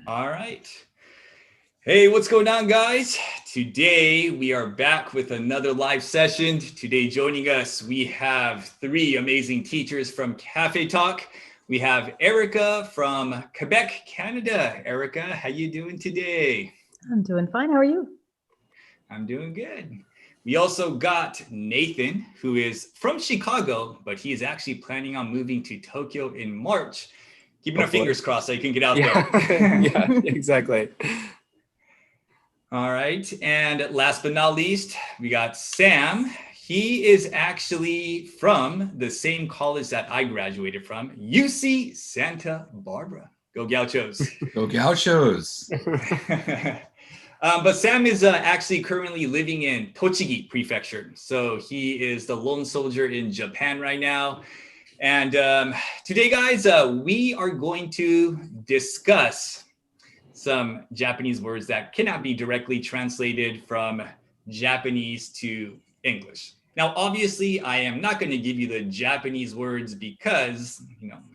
All right. Hey, what's going on, guys? Today, we are back with another live session. Today, joining us, we have three amazing teachers from Cafe Talk. We have Erika from Quebec, Canada. Erika, how you doing today? I'm doing fine. How are you? I'm doing good. We also got Nathan, who is from Chicago, but he is actually planning on moving to Tokyo in March. Keeping our fingers crossed so you can get out there. Yeah, exactly. All right. And last but not least, we got Sam. He is actually from the same college that I graduated from, UC Santa Barbara. Go Gauchos. Go Gauchos. But Sam is actually currently living in Tochigi Prefecture. So he is the lone soldier in Japan right now. And today, guys, we are going to discuss some Japanese words that cannot be directly translated from Japanese to English. Now, obviously, I am not going to give you the Japanese words because,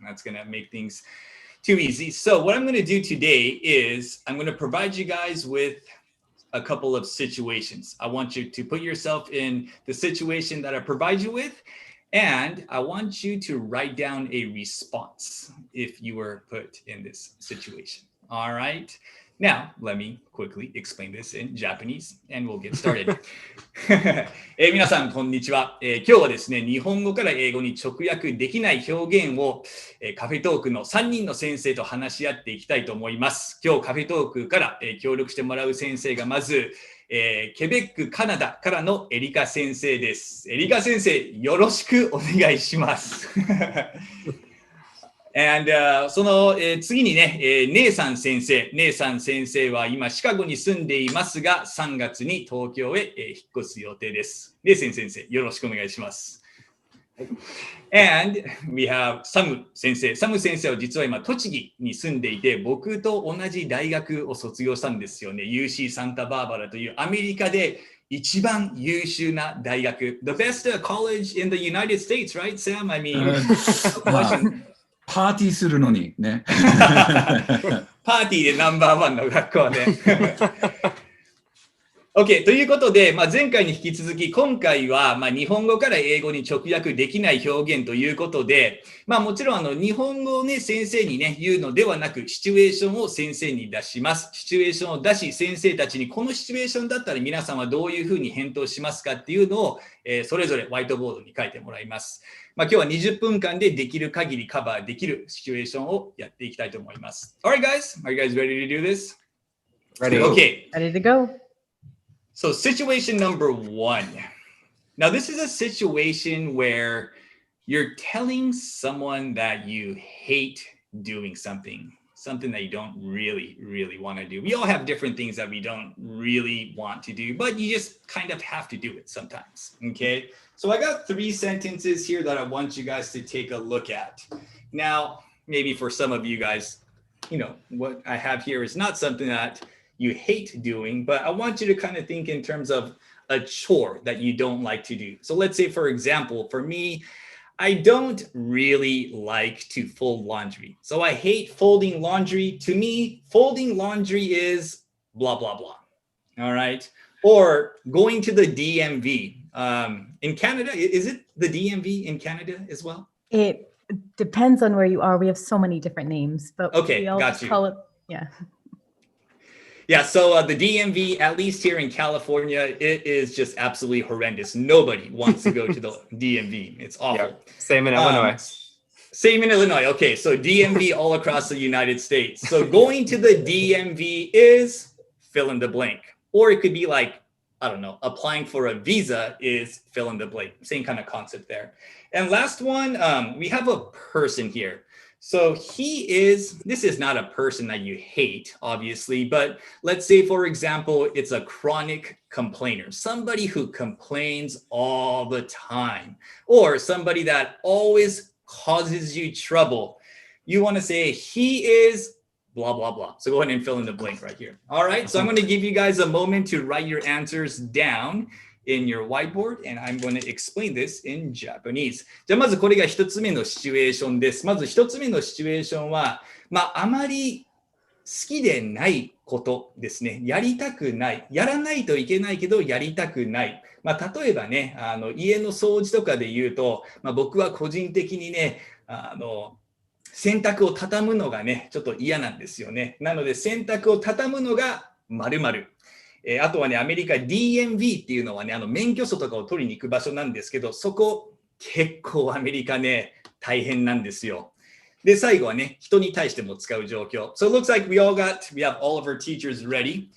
that's going to make things too easy. So what I'm going to do today is I'm going to provide you guys with a couple of situations. I want you to put yourself in the situation that I provide you with, and I want you to write down a response if you were put in this situation. All right. Now, let me quickly explain this in Japanese, and we'll get started. 皆さん、こんにちは。今日はですね、日本語から英語に直訳できない表現を、カフェトークの3人の先生と話し合っていきたいと思います。今日カフェトークから、協力してもらう先生がまず、ケベック、カナダからのエリカ先生です。エリカ先生、よろしくお願いします。And その、次にね、姉さん先生は今シカゴに住んでいますが、3月に東京へ、引っ越す予定です。姉さん先生、よろしくお願いします。And we have サム先生は実は今栃木に住んでいて、僕と同じ大学を卒業したんですよね。UC サンタバーバラというアメリカで一番優秀な大学。The best college in the United States, right, Sam? I mean, パーティーするのにね。パーティーでナンバーワンの学校で。OK ということで、前回に引き続き今回は、日本語から英語に直訳できない表現ということで、もちろん日本語をね先生にね言うのではなく、シチュエーションを先生に出します。シチュエーションを出し、先生たちにこのシチュエーションだったら皆さんはどういうふうに返答しますかっていうのを、それぞれホワイトボードに書いてもらいます。今日は20分間でできる限りカバーできるシチュエーションをやっていきたいと思います。Alright guys, are you guys ready to do this? Ready. Okay. Ready to go. So situation number 1. Now this is a situation where you're telling someone that you hate doing something that you don't really want to do. We all have different things that we don't really want to do, but you just kind of have to do it sometimes. Okay. So I got 3 sentences here that I want you guys to take a look at. Now, maybe for some of you guys, what I have here is not something that you hate doing, but I want you to kind of think in terms of a chore that you don't like to do. So let's say, for example, for me, I don't really like to fold laundry. So I hate folding laundry. To me, folding laundry is blah, blah, blah. All right. Or going to the DMV. In Canada, is it the DMV in Canada as well? It depends on where you are. We have so many different names, but okay, we all got just you. call it, yeah. Yeah, so the DMV, at least here in California, it is just absolutely horrendous. Nobody wants to go to the DMV. It's awful. Yeah, same in Illinois. Same in Illinois. Okay, so DMV all across the United States. So going to the DMV is fill in the blank. Or it could be like, I don't know, applying for a visa is fill in the blank. Same kind of concept there. And last one, we have a person here. So this is not a person that you hate, obviously, but let's say, for example, it's a chronic complainer, somebody who complains all the time, or somebody that always causes you trouble. You want to say he is blah, blah, blah. So go ahead and fill in the blank right here. All right. So I'm going to give you guys a moment to write your answers down in your whiteboard, and I'm going to explain this in Japanese. じゃあまずこれが一つ目のシチュエーションです。まず一つ目のシチュエーションは、あまりきでないことですね。やりたくない。やらないといけないけど、やりたくない。例えばね、家の掃除とかで言うと、僕は個人的にね、洗濯を畳むのがね、ちょっと嫌なんですよね。なので、洗濯を畳むのが〇〇。あとはね、アメリカ DMV っていうのはね、免許証とかを取りに行く場所なんですけど、そこ結構アメリカね、大変なんですよ。で、最後はね、人に対しても使う状況。So it looks like we have all of our teachers ready.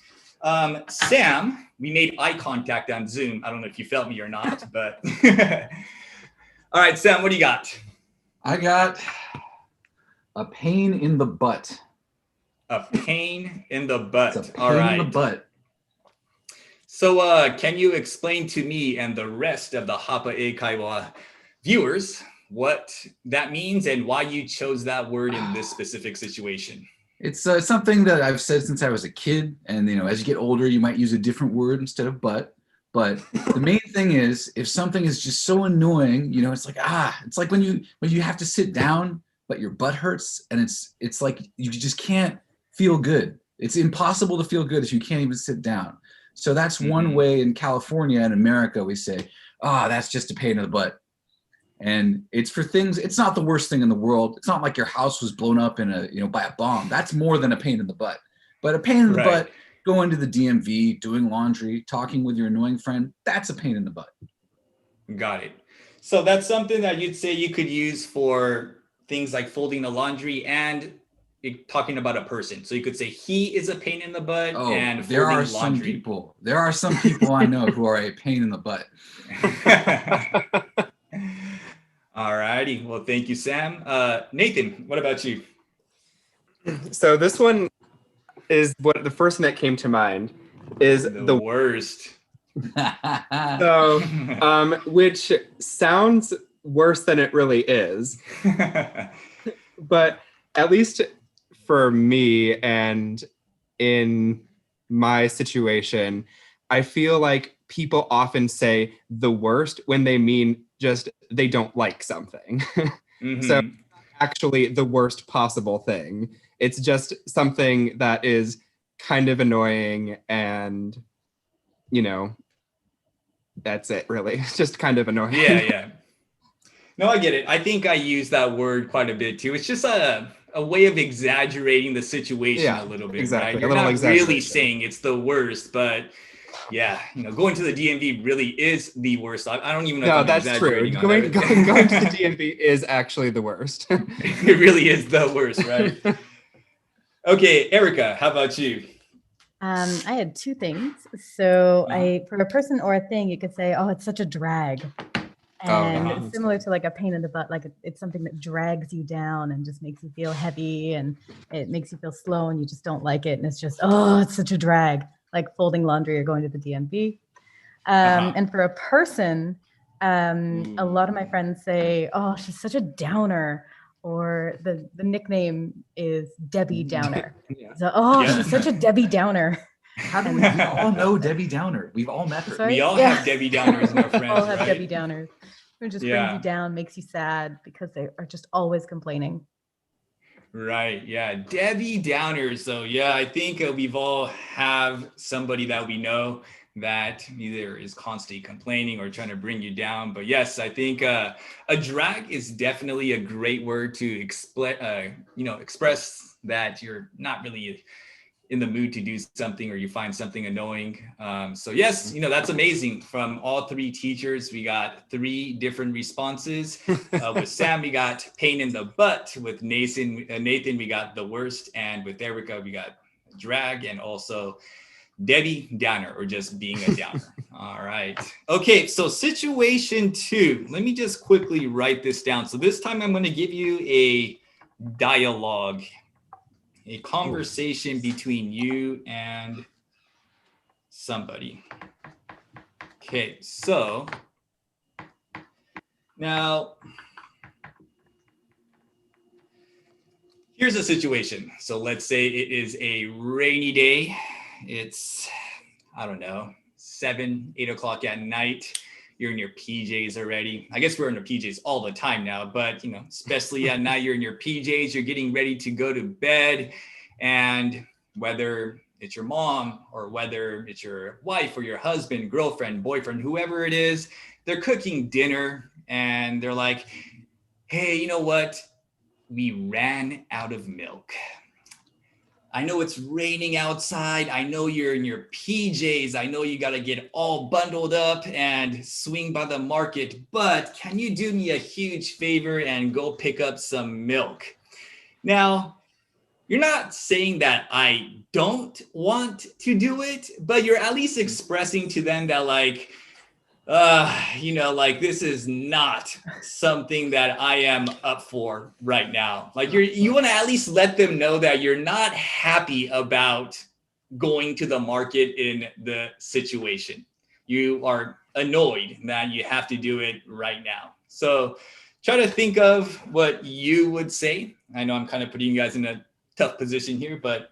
Sam, we made eye contact on Zoom. I don't know if you felt me or not, but all right, Sam, what do you got? I got a pain in the butt. A pain in the butt. It's a All pain right. in the butt. So can you explain to me and the rest of the Hapa Eikaiwa viewers what that means and why you chose that word in this specific situation? It's something that I've said since I was a kid. And, as you get older, you might use a different word instead of butt. But the main thing is, if something is just so annoying, it's like, it's like when you have to sit down, but your butt hurts. And it's like you just can't feel good. It's impossible to feel good if you can't even sit down. So that's one way in California and America we say, that's just a pain in the butt. And it's for things, it's not the worst thing in the world. It's not like your house was blown up by a bomb. That's more than a pain in the butt. But a pain in the butt, going to the DMV, doing laundry, talking with your annoying friend, that's a pain in the butt. Got it. So that's something that you'd say you could use for things like folding the laundry and talking about a person. So you could say he is a pain in the butt and folding laundry. There are some people I know who are a pain in the butt. All righty. Well, thank you, Sam. Nathan, what about you? So this one is what the first thing that came to mind is the worst. So, which sounds worse than it really is. But at least for me and in my situation, I feel like people often say the worst when they mean just they don't like something. So actually the worst possible thing. It's just something that is kind of annoying and, that's it really. It's just kind of annoying. Yeah. No, I get it. I think I use that word quite a bit too. It's just a way of exaggerating the situation a little bit, exactly. right? You're not really saying it's the worst, but yeah, going to the DMV really is the worst. I don't even know. No, if I'm that's true. Going to the DMV is actually the worst. It really is the worst, right? Okay, Erica, how about you? I had two things. So for a person or a thing, you could say, it's such a drag. And similar to like a pain in the butt, like it's something that drags you down and just makes you feel heavy and it makes you feel slow and you just don't like it. And it's just, it's such a drag, like folding laundry or going to the DMV. And for a person, a lot of my friends say, she's such a downer, or the nickname is Debbie Downer. So, she's such a Debbie Downer. How do we all know Debbie Downer? We've all met her. Sorry? We all have Debbie Downers in our friends, We all have right? Debbie Downers. It just brings you down, makes you sad because they are just always complaining. Right. Yeah. Debbie Downers. So yeah, I think we've all have somebody that we know that either is constantly complaining or trying to bring you down. But yes, I think a drag is definitely a great word to express that you're not really in the mood to do something or you find something annoying. So yes, that's amazing. From all three teachers, we got 3 different responses. With Sam, we got pain in the butt. With Nathan, we got the worst. And with Erica, we got drag and also Debbie Downer, or just being a downer. All right. Okay, so situation 2. Let me just quickly write this down. So this time I'm going to give you a dialogue, a conversation between you and somebody. Okay, so now here's a situation. So let's say it is a rainy day. It's, 7, 8 o'clock at night. You're in your PJs already. I guess we're in our PJs all the time now, but especially at night, you're in your PJs, you're getting ready to go to bed. And whether it's your mom or whether it's your wife or your husband, girlfriend, boyfriend, whoever it is, they're cooking dinner and they're like, hey, you know what? We ran out of milk. I know it's raining outside. I know you're in your PJs. I know you got to get all bundled up and swing by the market, but can you do me a huge favor and go pick up some milk? Now, you're not saying that I don't want to do it, but you're at least expressing to them that like, like this is not something that I am up for right now. Like you want to at least let them know that you're not happy about going to the market in the situation. You are annoyed that you have to do it right now. So try to think of what you would say. I know I'm kind of putting you guys in a tough position here, but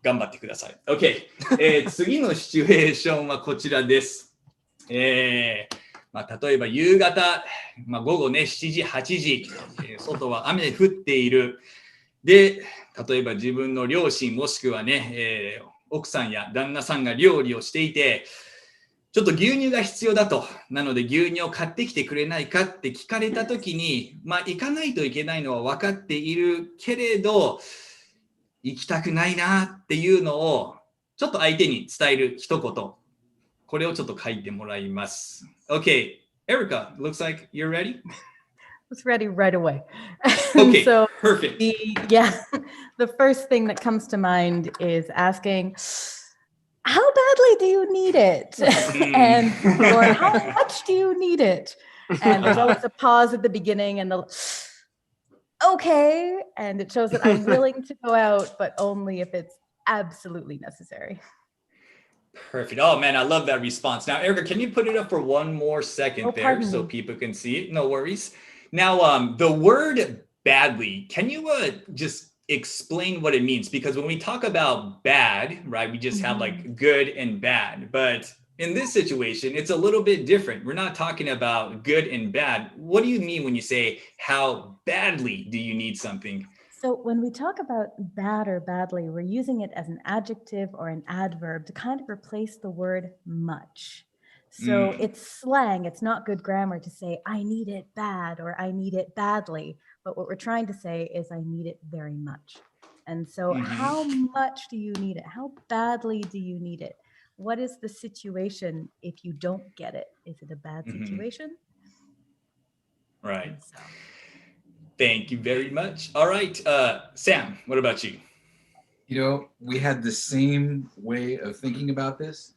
頑張ってください。OK、次のシチュエーションはこちらです。例えば夕方、午後ね、7時、8時、外は雨で降っている。で、例えば自分の両親もしくはね、奥さんや旦那さんが料理をしていて、ちょっと牛乳が必要だと。なので牛乳を買ってきてくれないかって聞かれたときに、行かないといけないのは分かっているけれど、行きたくないなっていうのをちょっと相手に伝える一言。これをちょっと書いてもらいます。Okay, Erika, looks like you're ready. I was ready right away. Okay, so perfect. The first thing that comes to mind is asking, how badly do you need it? or how much do you need it? And there's always a pause at the beginning and okay, and it shows that I'm willing to go out, but only if it's absolutely necessary. Perfect. Oh man, I love that response. Now, Erika, can you put it up for one more second there so people can see it? No worries. Now, the word badly, can you just explain what it means? Because when we talk about bad, right, we just have like good and bad. But in this situation, it's a little bit different. We're not talking about good and bad. What do you mean when you say, how badly do you need something? So when we talk about bad or badly, we're using it as an adjective or an adverb to kind of replace the word much. So it's slang. It's not good grammar to say, I need it bad or I need it badly. But what we're trying to say is, I need it very much. And so how much do you need it? How badly do you need it? What is the situation if you don't get it? Is it a bad situation? Right. Thank you very much. All right, Sam, what about you? You know, we had the same way of thinking about this.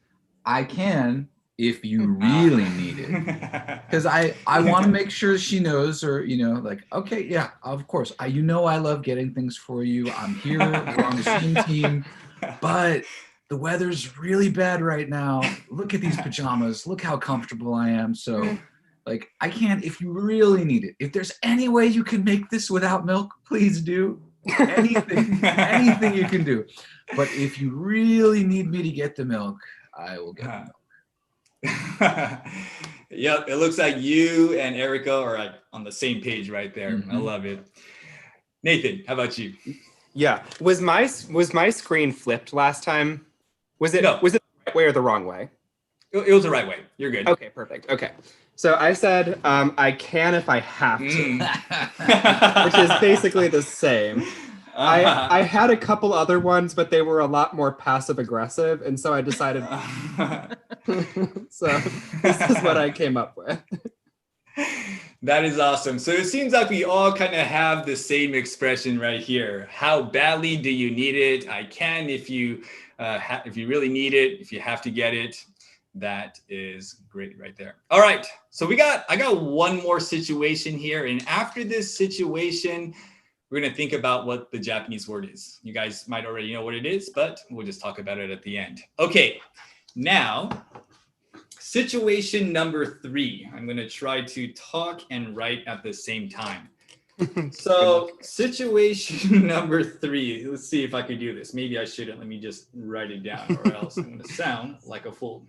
I can if you really need it. Because I want to make sure she knows, or, like, okay, yeah, of course. I love getting things for you. I'm here. We're on the same team. But the weather's really bad right now. Look at these pajamas. Look how comfortable I am. So, like, I can't if you really need it. If there's any way you can make this without milk, please do. Anything you can do. But if you really need me to get the milk, I will get the milk. Yep, it looks like you and Erika are on the same page right there. I love it. Nathan, how about you? Yeah. Was my screen flipped last time? Was it the right way or the wrong way? It was the right way. You're good. Okay, perfect. Okay. So I said I can if I have to, which is basically the same. I had a couple other ones, but they were a lot more passive aggressive, and so I decided. So this is what I came up with. That is awesome. So it seems like we all kind of have the same expression right here. How badly do you need it? I can if you really need it. If you have to get it. That is great right there. All right. So I got one more situation here, and after this situation, we're going to think about what the Japanese word is. You guys might already know what it is, but we'll just talk about it at the end. Okay, now, situation number 3. I'm going to try to talk and write at the same time. So situation number 3, let's see if I can do this. Maybe I shouldn't. Let me just write it down, or else I'm going to sound like a fool.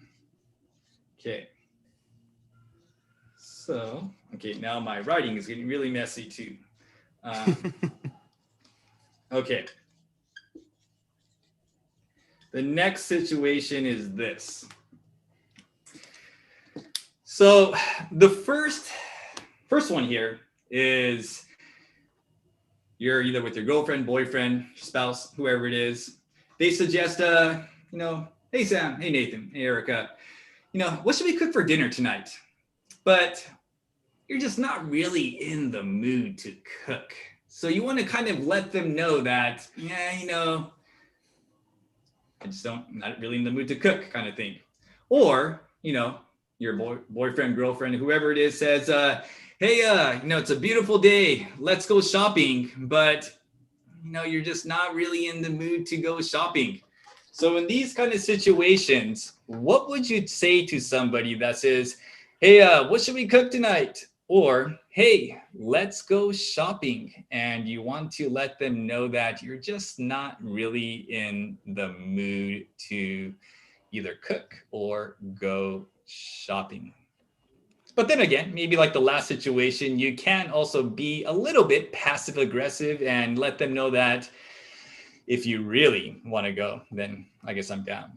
Okay. So, now my writing is getting really messy too. Okay. The next situation is this. So the first one here is you're either with your girlfriend, boyfriend, spouse, whoever it is. They suggest, hey Sam, hey Nathan, hey Erica, what should we cook for dinner tonight? But you're just not really in the mood to cook. So you want to kind of let them know that, I just not really in the mood to cook kind of thing. Or, your boyfriend, girlfriend, whoever it is says, hey, it's a beautiful day. Let's go shopping. But, you're just not really in the mood to go shopping. So in these kind of situations, what would you say to somebody that says, hey, what should we cook tonight? Or, hey, let's go shopping. And you want to let them know that you're just not really in the mood to either cook or go shopping. But then again, maybe like the last situation, you can also be a little bit passive aggressive and let them know that if you really want to go, then I guess I'm down.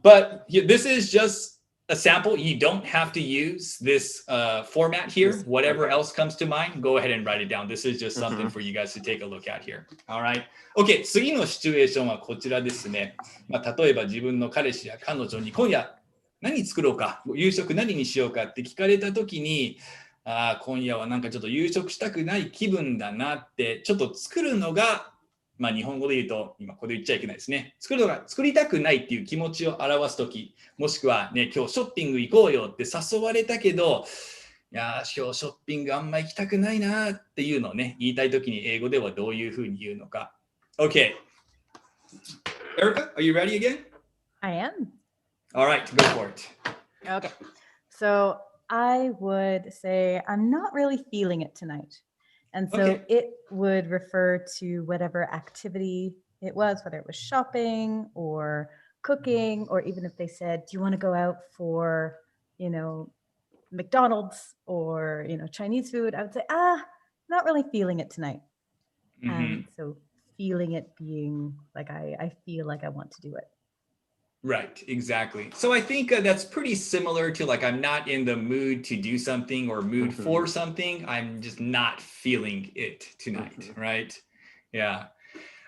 But this is just a sample. You don't have to use this format here. Whatever else comes to mind, go ahead and write it down. This is just something for you guys to take a look at here. All right. OK、次のシチュエーションはこちらですね。例えば自分の彼氏や彼女に今夜何作ろうか、夕食何にしようかって聞かれたときに、今夜はなんかちょっと夕食したくない気分だなって、ちょっと作るのが、日本語で言うと、今ここで言っちゃいけないですね。作りたくないっていう気持ちを表すとき、もしくはね、今日ショッピング行こうよって誘われたけど、今日ショッピングあんま行きたくないなっていうのをね、言いたいときに英語ではどういうふうに言うのか。OK。Erica, are you ready again? I am. All right, go for it. Okay. So I would say, I'm not really feeling it tonight. And so it would refer to whatever activity it was, whether it was shopping or cooking, or even if they said, do you want to go out for, McDonald's or, Chinese food? I would say, not really feeling it tonight. And so feeling it being like, I feel like I want to do it. Right, exactly. So I think that's pretty similar to like, I'm not in the mood to do something or mood for something. I'm just not feeling it tonight, right? Yeah.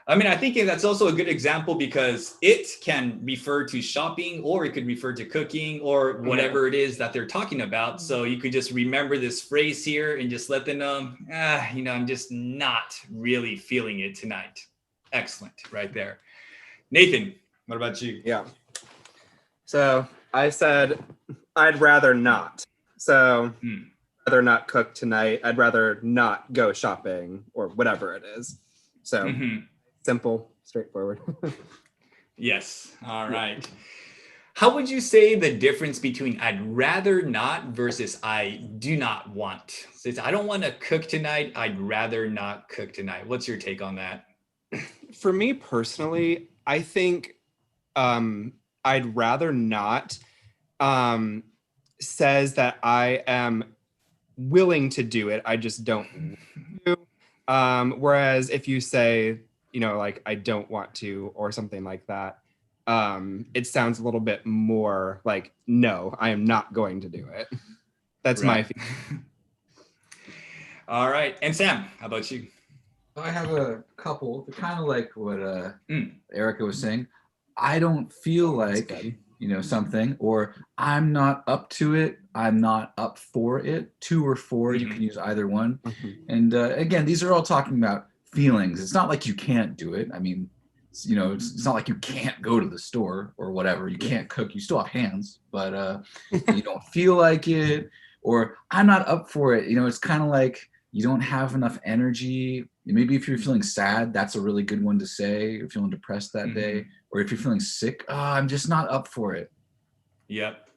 I mean, I think that's also a good example because it can refer to shopping or it could refer to cooking or whatever it is that they're talking about. So you could just remember this phrase here and just let them know, I'm just not really feeling it tonight. Excellent, right there. Nathan, what about you? Yeah. So I said, I'd rather not. So I'd rather not cook tonight. I'd rather not go shopping or whatever it is. So simple, straightforward. Yes. All right. How would you say the difference between I'd rather not versus I do not want? So I don't want to cook tonight. I'd rather not cook tonight. What's your take on that? For me personally, I think I'd rather not says that I am willing to do it. I just don't want to. Whereas if you say, like I don't want to or something like that, it sounds a little bit more like, no, I am not going to do it. That's my feeling. All right. And Sam, how about you? I have a couple, kind of like what Erica was saying. I don't feel like, something, or I'm not up to it. I'm not up for it. 2 or 4, you can use either one. And again, these are all talking about feelings. It's not like you can't do it. I mean, it's not like you can't go to the store or whatever. You can't cook. You still have hands, but you don't feel like it, or I'm not up for it. It's kind of like you don't have enough energy. Maybe if you're feeling sad, that's a really good one to say. You're feeling depressed that day. Or if you're feeling sick, I'm just not up for it. Yep.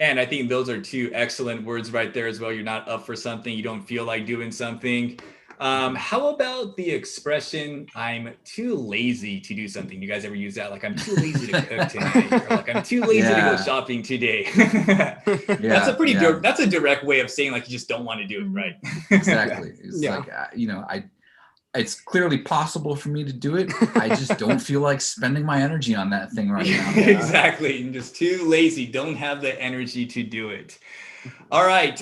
And I think those are 2 excellent words right there as well. You're not up for something. You don't feel like doing something. How about the expression, I'm too lazy to do something? You guys ever use that? Like, I'm too lazy to cook tonight. Or like, I'm too lazy to go shopping today. That's a pretty that's a direct way of saying like you just don't want to do it, right? Exactly. It's like, it's clearly possible for me to do it. I just don't feel like spending my energy on that thing right now. Exactly. I'm just too lazy. Don't have the energy to do it. All right.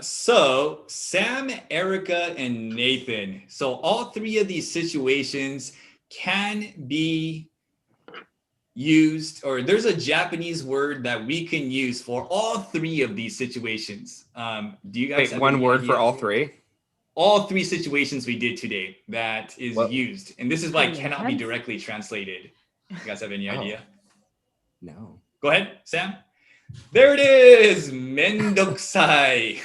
So Sam, Erica, and Nathan. So all three of these situations can be used, or there's a Japanese word that we can use for all three of these situations. Do you guys have one word idea? for all three? All three situations we did today that is used. And this is why it cannot be directly translated. You guys have any idea? No. Go ahead, Sam. There it is. Mendokusai.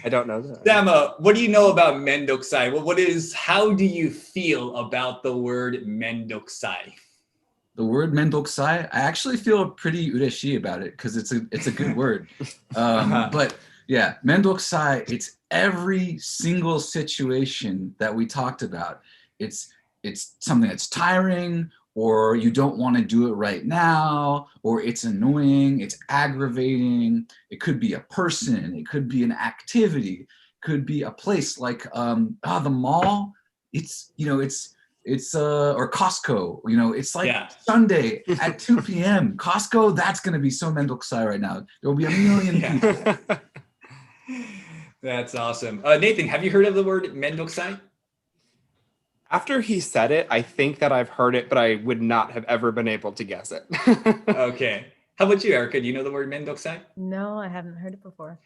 I don't know that. Sam, what do you know about Mendokusai? How do you feel about the word Mendokusai? The word Mendokusai, I actually feel pretty ureshi about it because it's a good word. But yeah, Mendokusai, it's every single situation that we talked about. It's something that's tiring, or you don't want to do it right now, or it's annoying, it's aggravating. It could be a person, it could be an activity, it could be a place like the mall. Or Costco, it's like Sunday at 2 p.m. Costco, that's going to be so mendokusai right now. There will be a million people. That's awesome. Nathan, have you heard of the word mendokusai? After he said it, I think that I've heard it, but I would not have ever been able to guess it. Okay. How about you, Erica? Do you know the word mendokusai? No, I haven't heard it before.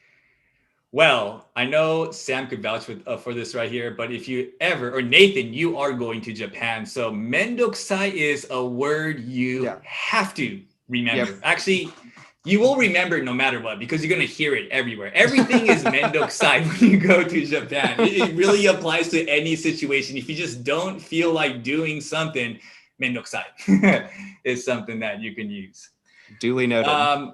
Well, I know Sam could vouch for this right here, but if you ever, or Nathan, you are going to Japan. So mendokusai is a word you have to remember. Yep. Actually, you will remember it no matter what, because you're going to hear it everywhere. Everything is mendokusai when you go to Japan. It really applies to any situation. If you just don't feel like doing something, mendokusai is something that you can use. Duly noted.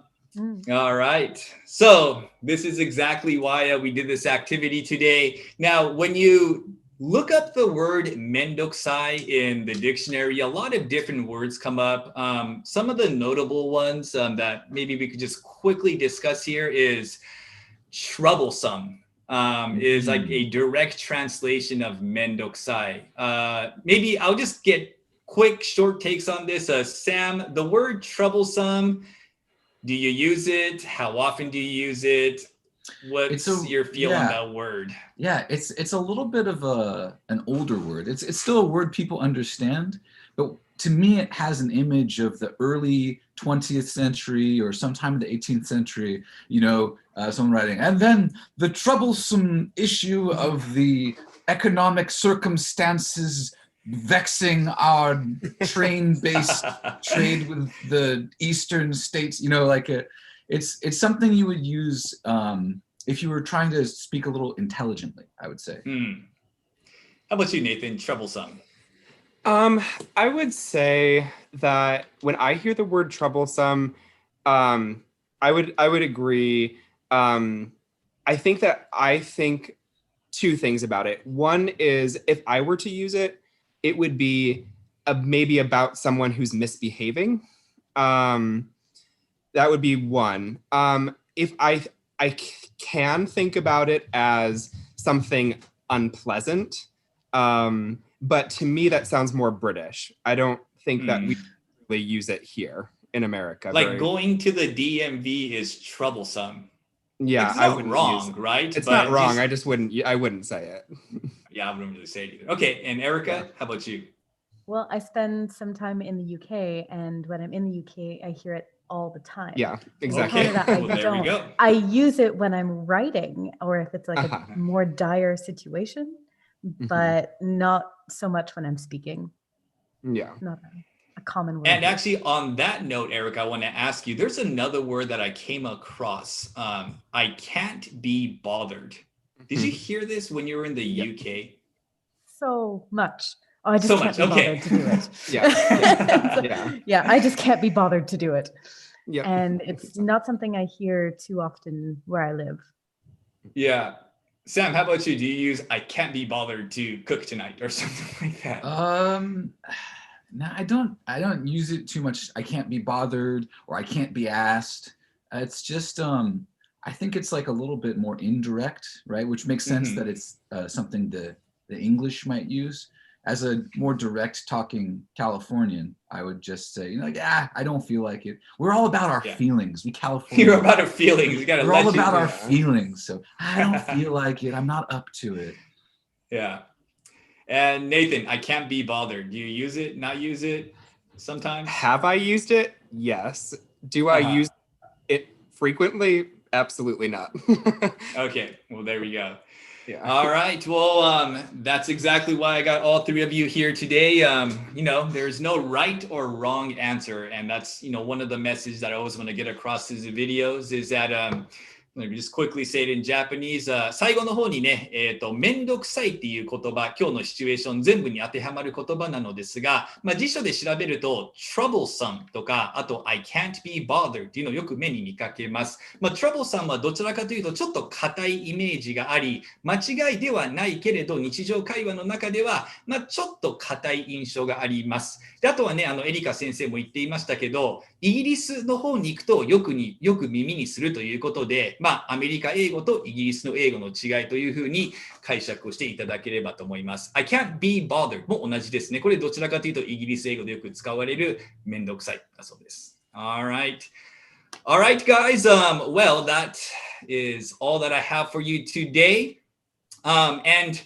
All right. So this is exactly why we did this activity today. Now, when you look up the word mendokusai in the dictionary, a lot of different words come up. Some of the notable ones that maybe we could just quickly discuss here is troublesome. Is like a direct translation of mendokusai. Maybe I'll just get quick short takes on this. Sam, the word troublesome, do you use it? How often do you use it? What's your feel on that word? Yeah, it's a little bit of an older word. It's still a word people understand, but to me it has an image of the early 20th century or sometime in the 18th century, someone writing, and then the troublesome issue of the economic circumstances vexing our train-based trade with the eastern states, it's something you would use if you were trying to speak a little intelligently, I would say. How about you, Nathan? Troublesome. I would say that when I hear the word troublesome, I would agree. I think two things about it. One is, if I were to use it, it would be maybe about someone who's misbehaving. That would be one. If I can think about it as something unpleasant, but to me that sounds more British. I don't think that we really use it here in America. Like going to the DMV is troublesome. Yeah, it's not wrong, right? It's not wrong. I wouldn't say it. Yeah, I wouldn't really say it either. Okay, and Erica, how about you? Well, I spend some time in the UK, and when I'm in the UK, I hear it all the time. Yeah, exactly. Canada, There we go. I use it when I'm writing, or if it's like a more dire situation, but not so much when I'm speaking. Yeah. Not a common word. And actually, on that note, Erica, I want to ask you, there's another word that I came across. I can't be bothered. Did you hear this when you were in the UK? So much. Oh, I just can't be bothered to do it. Yeah. I just can't be bothered to do it. Yeah. And it's not something I hear too often where I live. Yeah. Sam, how about you? Do you use "I can't be bothered to cook tonight" or something like that? No, I don't use it too much. I can't be bothered, or I can't be asked. It's just I think it's like a little bit more indirect, right? Which makes sense that it's something the English might use. As a more direct talking Californian, I would just say, I don't feel like it. We're all about our feelings. We Californians. You're about our feelings. We're all about our feelings. So I don't feel like it. I'm not up to it. Yeah. And Nathan, I can't be bothered. Do you use it, not use it sometimes? Have I used it? Yes. Do I use it frequently? Absolutely not. Okay. Well, there we go. Yeah. All right. Well, that's exactly why I got all three of you here today. There's no right or wrong answer. And that's, one of the messages that I always want to get across through the videos is that, let me just quickly say it in Japanese. 最後の方にね、面倒くさいっていう言葉、今日のシチュエーション全部に当てはまる言葉なのですが、辞書で調べると troublesome とか、あと I can't be bothered っていうのをよく目に見かけます。troublesome はどちらかというとちょっと硬いイメージがあり、間違いではないけれど日常会話の中では、ちょっと硬い印象があります。で、あとはね、エリカ先生も言っていましたけど、イギリスの方に行くとよく耳にするということで、アメリカ英語とイギリスの英語の違いというふうに解釈をしていただければと思います。I can't be bothered も同じですね。これどちらかというとイギリス英語でよく使われるめんどくさいだそうです。Alright, guys. Well, that is all that I have for you today. And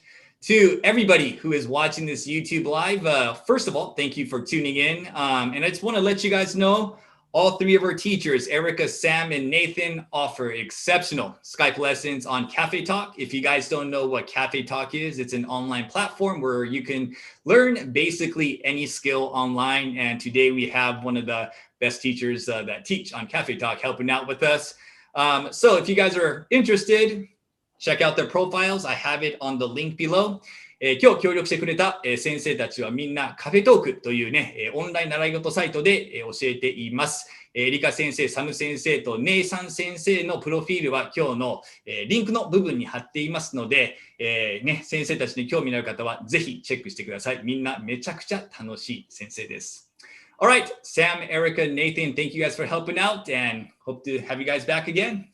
to everybody who is watching this YouTube live, first of all, thank you for tuning in. And I just want to let you guys know, all three of our teachers, Erika, Sam, and Nathan, offer exceptional Skype lessons on Cafe Talk. If you guys don't know what Cafe Talk is, it's an online platform where you can learn basically any skill online. And today we have one of the best teachers that teach on Cafe Talk helping out with us. So if you guys are interested, check out their profiles. I have it on the link below. 今日協力してくれた先生たちはみんなカフェトークというね、オンライン習い事サイトで教えています。リカ先生、サム先生とネイサン先生のプロフィールは今日のリンクの部分に貼っていますので、先生たちに興味のある方はぜひチェックしてください。みんなめちゃくちゃ楽しい先生です。Alright, Sam, Erika, Nathan, thank you guys for helping out and hope to have you guys back again.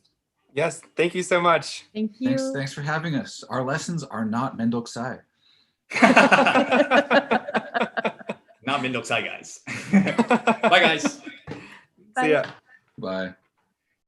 Yes, thank you so much. Thank you. Thanks for having us. Our lessons are not Mendokusai. Not Mendokusai, guys. Bye, guys. Bye. See ya. Bye.